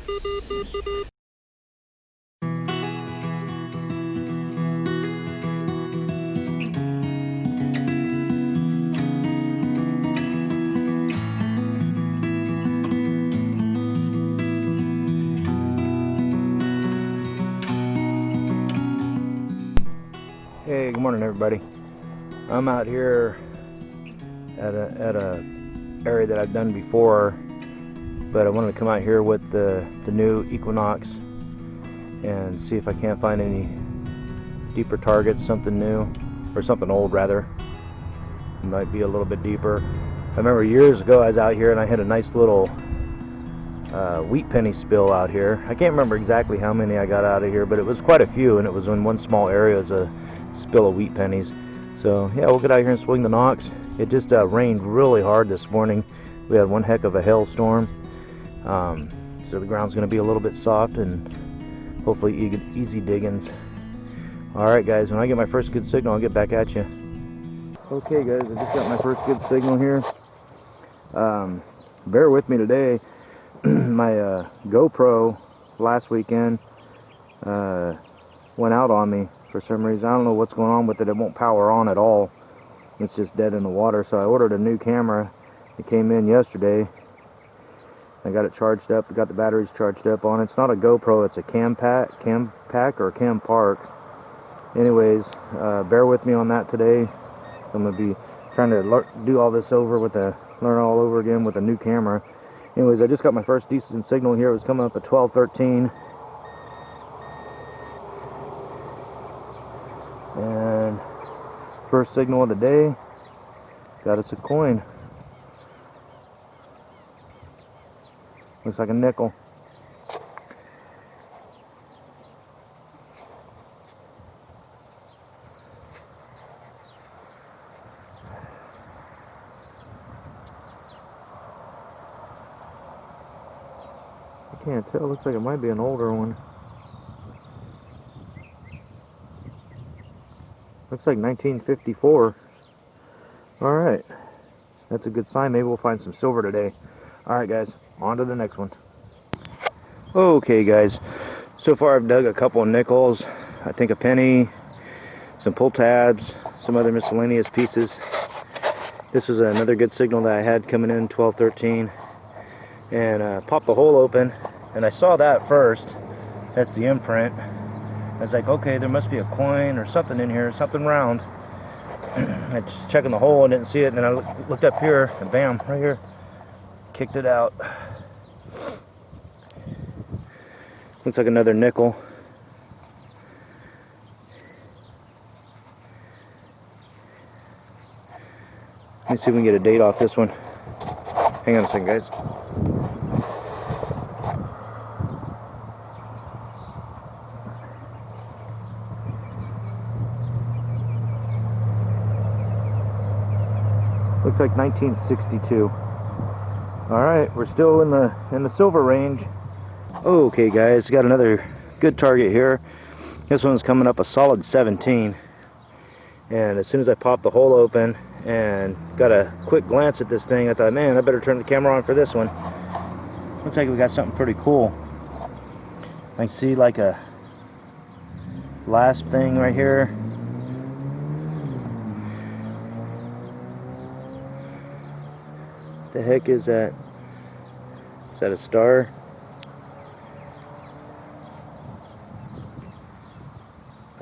Hey, good morning everybody. I'm out here at a area that I've done before, but I wanted to come out here with the new Equinox and see if I can't find any deeper targets, something new, or something old rather. It might be a little bit deeper. I remember years ago I was out here and I had a nice little wheat penny spill out here. I can't remember exactly how many I got out of here, but it was quite a few, and it was in one small area. It was a spill of wheat pennies. So yeah, we'll get out here and swing the knocks. It just rained really hard this morning. We had one heck of a hailstorm, so the ground's going to be a little bit soft and hopefully easy diggings. Alright guys, when I get my first good signal I'll get back at you. Okay guys, I just got my first good signal here. Bear with me today. My GoPro last weekend went out on me for some reason. I don't know what's going on with it. It won't power on at all. It's just dead in the water. So I ordered a new camera. It came in yesterday. I got it charged up. I got the batteries charged up on it. It's not a GoPro. It's a Cam Pack or Cam Park. Anyways, bear with me on that today. I'm gonna be trying to do all this over with learn all over again with a new camera. Anyways, I just got my first decent signal here. It was coming up at 12:13. And first signal of the day, got us a coin. Looks like a nickel. I can't tell, looks like it might be an older one. Looks like 1954. Alright, that's a good sign. Maybe we'll find some silver today. Alright guys, on to the next one. Okay guys, so far I've dug a couple of nickels, I think a penny, some pull tabs, some other miscellaneous pieces. This was another good signal that I had coming in 12:13, and popped the hole open, and I saw that first. That's the imprint. I was like, okay, there must be a coin or something in here, something round. I just checking the hole and didn't see it, and then I looked up here, and bam, right here, kicked it out. Looks like another nickel. Let me see if we can get a date off this one. Hang on a second, guys. Looks like 1962. Alright, we're still in the silver range. Okay guys, got another good target here. This one's coming up a solid 17. And as soon as I popped the hole open and got a quick glance at this thing, I thought, man, I better turn the camera on for this one. Looks like we got something pretty cool. I see like a last thing right here. The heck is that? Is that a star?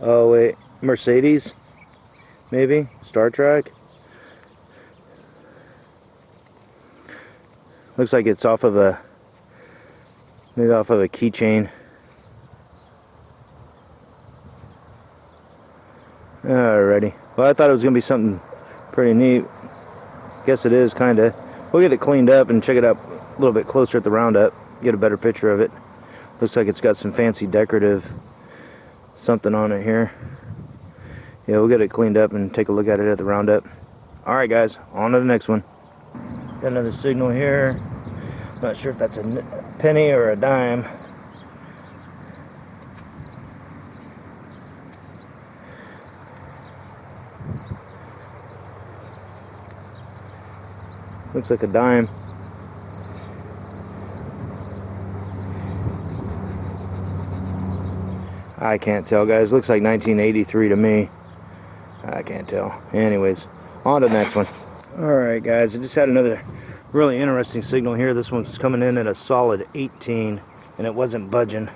Oh wait, Mercedes? Maybe? Star Trek? Looks like it's off of a, maybe off of a keychain. Alrighty. Well, I thought it was gonna be something pretty neat. Guess it is, kinda. We'll get it cleaned up and check it out a little bit closer at the roundup, get a better picture of it. Looks like it's got some fancy decorative something on it here. Yeah, we'll get it cleaned up and take a look at it at the roundup. Alright guys, on to the next one. Got another signal here. Not sure if that's a penny or a dime. Looks like a dime. I can't tell, guys. Looks like 1983 to me. I can't tell. Anyways, on to the next one. Alright guys, I just had another really interesting signal here. This one's coming in at a solid 18 and it wasn't budging.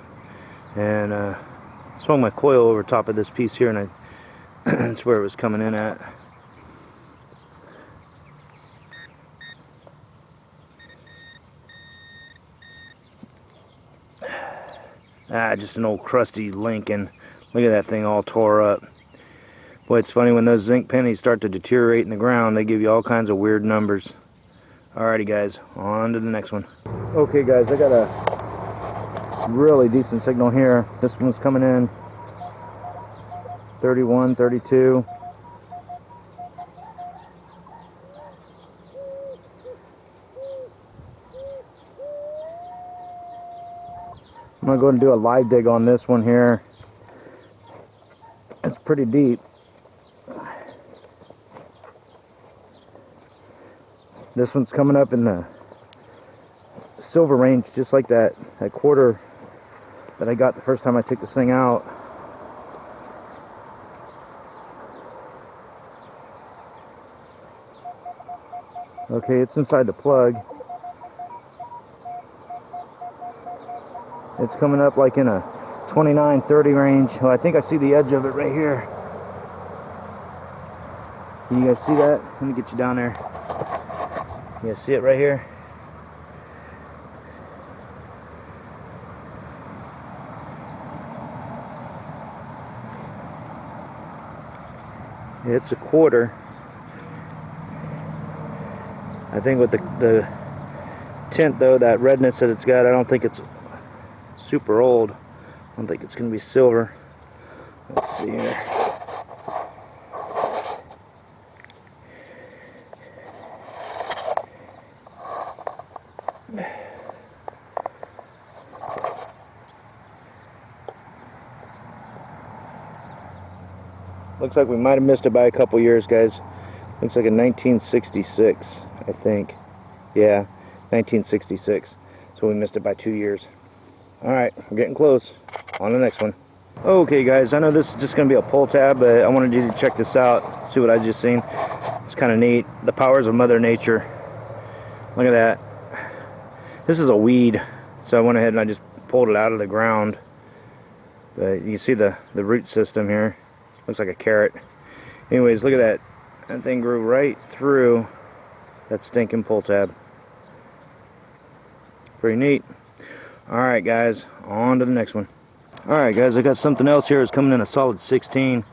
And swung my coil over top of this piece here and that's where it was coming in at. Just an old crusty Lincoln. Look at that thing all tore up. Boy, it's funny when those zinc pennies start to deteriorate in the ground, they give you all kinds of weird numbers. Alrighty guys, on to the next one. Okay guys, I got a really decent signal here. This one's coming in 31, 32. I'm going to go and do a live dig on this one here. It's pretty deep. This one's coming up in the silver range, just like that quarter that I got the first time I took this thing out. Okay, it's inside the plug. It's coming up like in a 29, 30 range. Oh, I think I see the edge of it right here. Can you guys see that? Let me get you down there. You guys see it right here? It's a quarter. I think with the tint though, that redness that it's got, I don't think it's super old. I don't think it's going to be silver. Let's see here. Looks like we might have missed it by a couple years, guys. Looks like a 1966, I think. Yeah, 1966. So we missed it by 2 years. Alright, we're getting close. On to the next one. Okay guys, I know this is just going to be a pull tab, but I wanted you to check this out. See what I just seen. It's kind of neat. The powers of Mother Nature. Look at that. This is a weed. So I went ahead and I just pulled it out of the ground. But you see the root system here. Looks like a carrot. Anyways, look at that. That thing grew right through that stinking pull tab. Pretty neat. Alright guys, on to the next one. Alright guys, I got something else here. It's coming in a solid 16.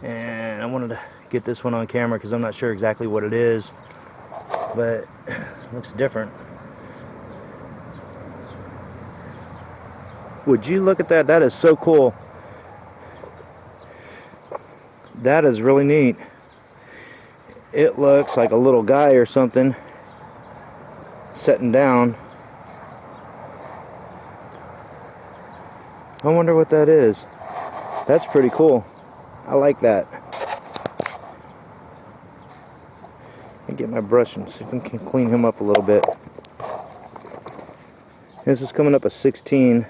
And I wanted to get this one on camera because I'm not sure exactly what it is. But it looks different. Would you look at that? That is so cool. That is really neat. It looks like a little guy or something sitting down. I wonder what that is. That's pretty cool. I like that. Let me get my brush and see if I can clean him up a little bit. This is coming up a 16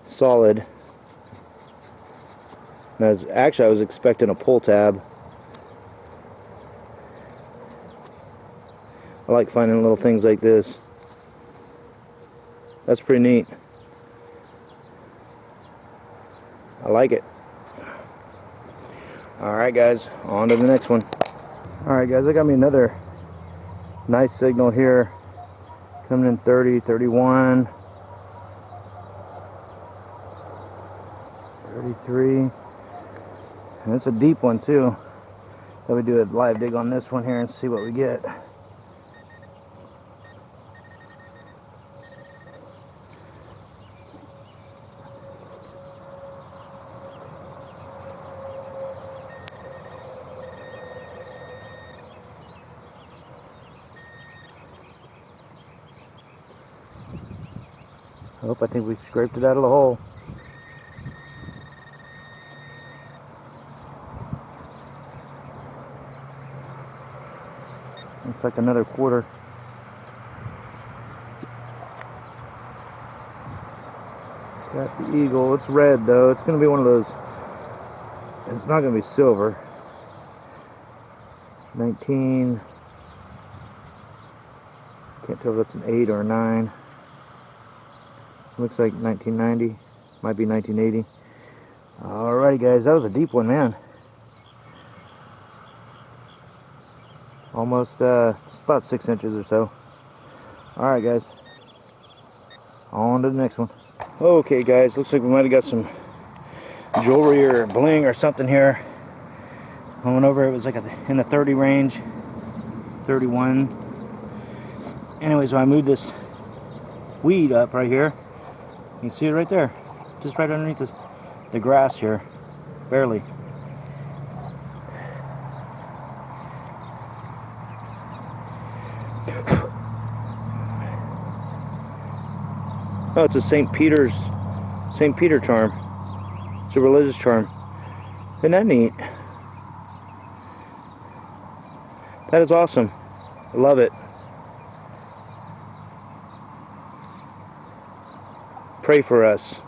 solid. And actually I was expecting a pull tab. I like finding little things like this. That's pretty neat. I like it. Alright guys, on to the next one. Alright guys, I got me another nice signal here. Coming in 30, 31, 33. And it's a deep one too. So we do a live dig on this one here and see what we get. I think we scraped it out of the hole. Looks like another quarter. It's Got the eagle. It's red though. It's going to be one of those. It's not going to be silver. 19. Can't tell if that's an 8 or a 9. Looks like 1990. Might be 1980. Alrighty guys, that was a deep one, man. Almost just about 6 inches or so. Alright guys, on to the next one. Okay guys, looks like we might have got some jewelry or bling or something here. I went over, it was like in the 30 range, 31. Anyway, so I moved this weed up right here. You can see it right there, just right underneath the grass here, barely. Oh, it's a St. Peter charm. It's a religious charm. Isn't that neat? That is awesome. I love it. Pray for us.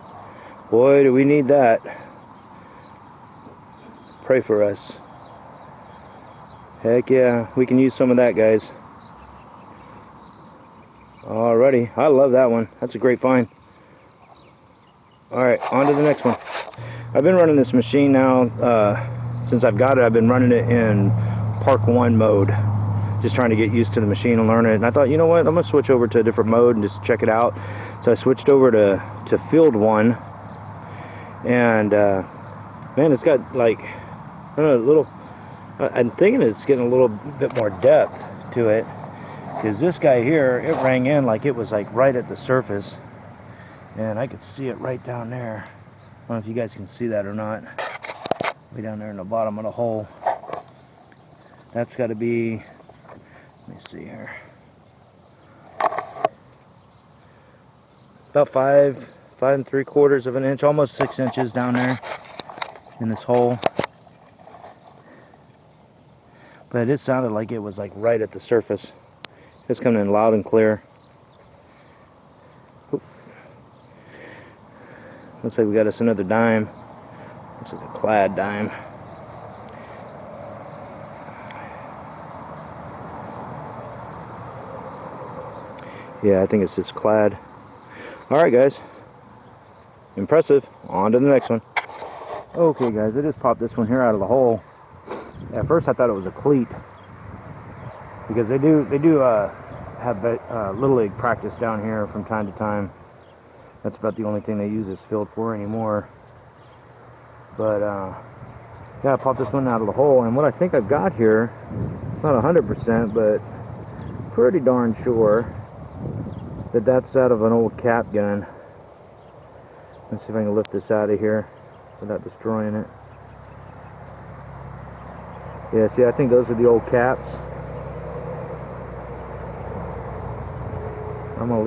Boy, do we need that. Pray for us. Heck yeah, we can use some of that, guys. Alrighty, I love that one. That's a great find. Alright, on to the next one. I've been running this machine now, since I've got it, I've been running it in Park 1 mode. Just trying to get used to the machine and learn it. And I thought, you know what, I'm going to switch over to a different mode and just check it out. So I switched over to Field 1. And, man, it's got like, I don't know, a little, I'm thinking it's getting a little bit more depth to it. Because this guy here, it rang in like it was like right at the surface. And I could see it right down there. I don't know if you guys can see that or not. Way down there in the bottom of the hole. That's got to be, let me see here. About 5 3/4 of an inch, almost 6 inches down there in this hole. But it sounded like it was like right at the surface. It's coming in loud and clear. Oop. Looks like we got us another dime. Looks like a clad dime. Yeah, I think it's just clad. Alright guys. Impressive. On to the next one. Okay guys, I just popped this one here out of the hole. At first I thought it was a cleat. Because they do have Little League practice down here from time to time. That's about the only thing they use this field for anymore. But yeah, I popped this one out of the hole, and what I think I've got here, not 100%, but pretty darn sure that that's out of an old cap gun. Let's see if I can lift this out of here without destroying it. Yeah, see, I think those are the old caps. I'm gonna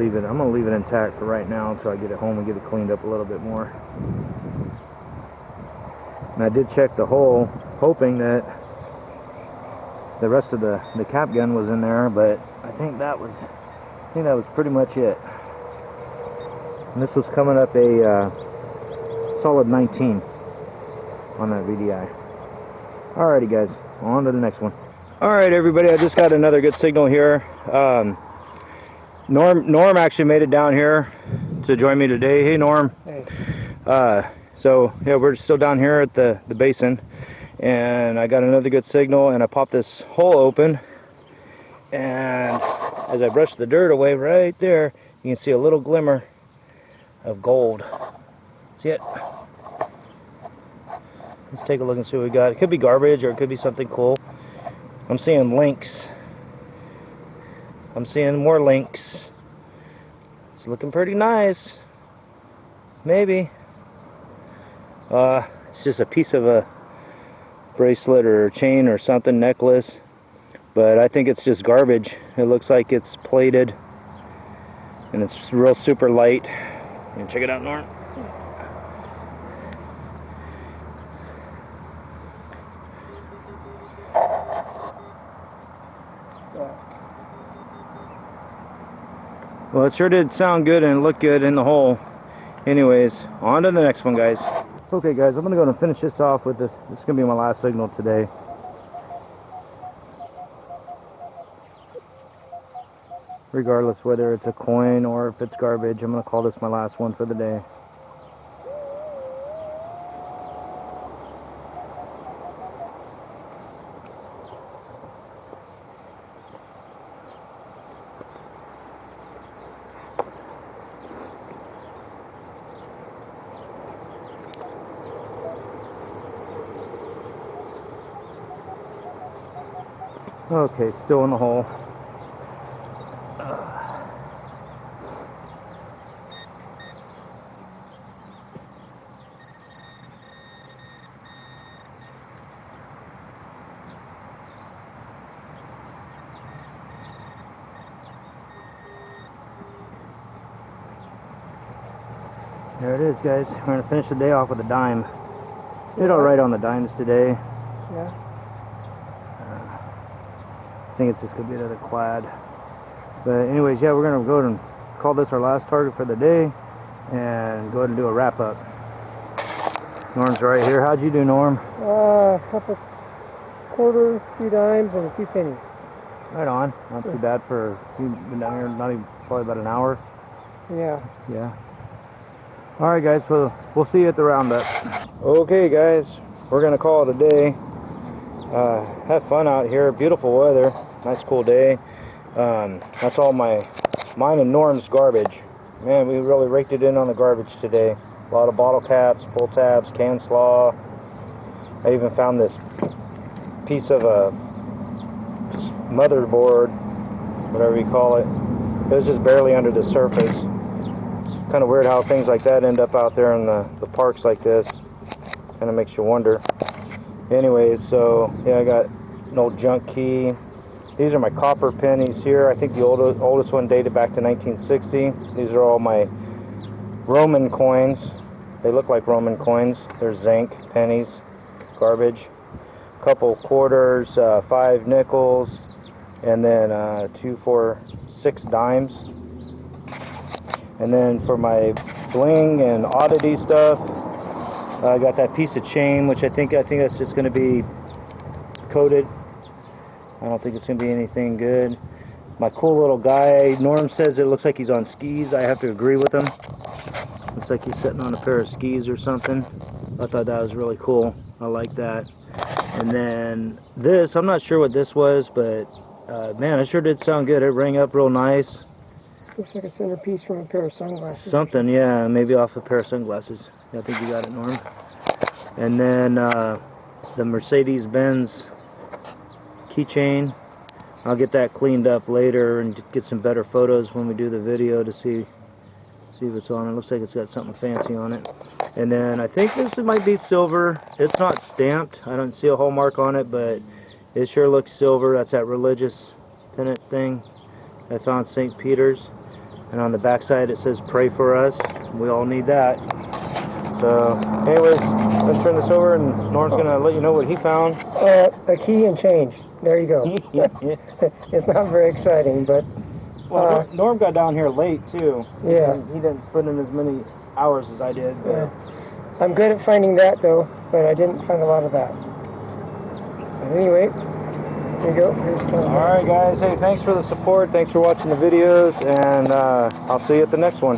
leave it intact for right now until I get it home and get it cleaned up a little bit more. And I did check the hole, hoping that the rest of the cap gun was in there, but I think that was pretty much it. And this was coming up a solid 19 on that VDI. Alrighty guys, on to the next one. Alright everybody, I just got another good signal here. Norm actually made it down here to join me today. Hey Norm. Hey. So yeah, we're still down here at the basin, and I got another good signal, and I popped this hole open, and as I brushed the dirt away right there, you can see a little glimmer of gold. See it? Let's take a look and see what we got. It could be garbage or it could be something cool. I'm seeing links. I'm seeing more links. It's looking pretty nice. Maybe. It's just a piece of a bracelet or a chain or something, necklace. But I think it's just garbage. It looks like it's plated. And it's real super light. You can check it out, Norm. Well, it sure did sound good and look good in the hole. Anyways, on to the next one, guys. Okay, guys, I'm gonna go and finish this off with this. This is gonna be my last signal today. Regardless whether it's a coin or if it's garbage, I'm gonna call this my last one for the day. Okay, still in the hole. There it is, guys. We're going to finish the day off with a dime. Did alright on the dimes today. Yeah. I think it's just going to be another clad. But anyways, yeah, we're going to go ahead and call this our last target for the day and go ahead and do a wrap up. Norm's right here. How'd you do, Norm? A couple quarters, 2 dimes, and a few pennies. Right on. Not too bad for you've been down here not even probably about an hour. Yeah. Yeah. Alright guys, we'll see you at the roundup. Okay guys, we're gonna call it a day. Have fun out here, beautiful weather, nice cool day. That's all mine and Norm's garbage. Man, we really raked it in on the garbage today. A lot of bottle caps, pull tabs, can slaw. I even found this piece of a motherboard, whatever you call it. It was just barely under the surface. It's kind of weird how things like that end up out there in the parks like this. Kind of makes you wonder. Anyways, so yeah, I got an old junk key. These are my copper pennies here. I think the oldest one dated back to 1960. These are all my Roman coins. They look like Roman coins. They're zinc pennies, garbage. Couple quarters, 5 nickels, and then 2, 4, 6 dimes. And then for my bling and oddity stuff, I got that piece of chain, which I think that's just going to be coated. I don't think it's going to be anything good. My cool little guy, Norm says it looks like he's on skis. I have to agree with him. Looks like he's sitting on a pair of skis or something. I thought that was really cool. I like that. And then this, I'm not sure what this was, but man, it sure did sound good. It rang up real nice. Looks like a centerpiece from a pair of sunglasses. Something, yeah, maybe off a pair of sunglasses. I think you got it, Norm. And then the Mercedes-Benz keychain. I'll get that cleaned up later and get some better photos when we do the video to see if it's on. It looks like it's got something fancy on it. And then I think this might be silver. It's not stamped. I don't see a hallmark on it, but it sure looks silver. That's that religious pendant thing I found St. Peter's. And on the back side it says pray for us. We all need that. So anyways, let's turn this over and Norm's gonna let you know what he found. A key and change. There you go. Yeah. It's not very exciting, but well, Norm got down here late too. Yeah. He didn't put in as many hours as I did. Yeah. I'm good at finding that though, but I didn't find a lot of that. But anyway, there you go. Alright guys, hey, thanks for the support, thanks for watching the videos, and I'll see you at the next one.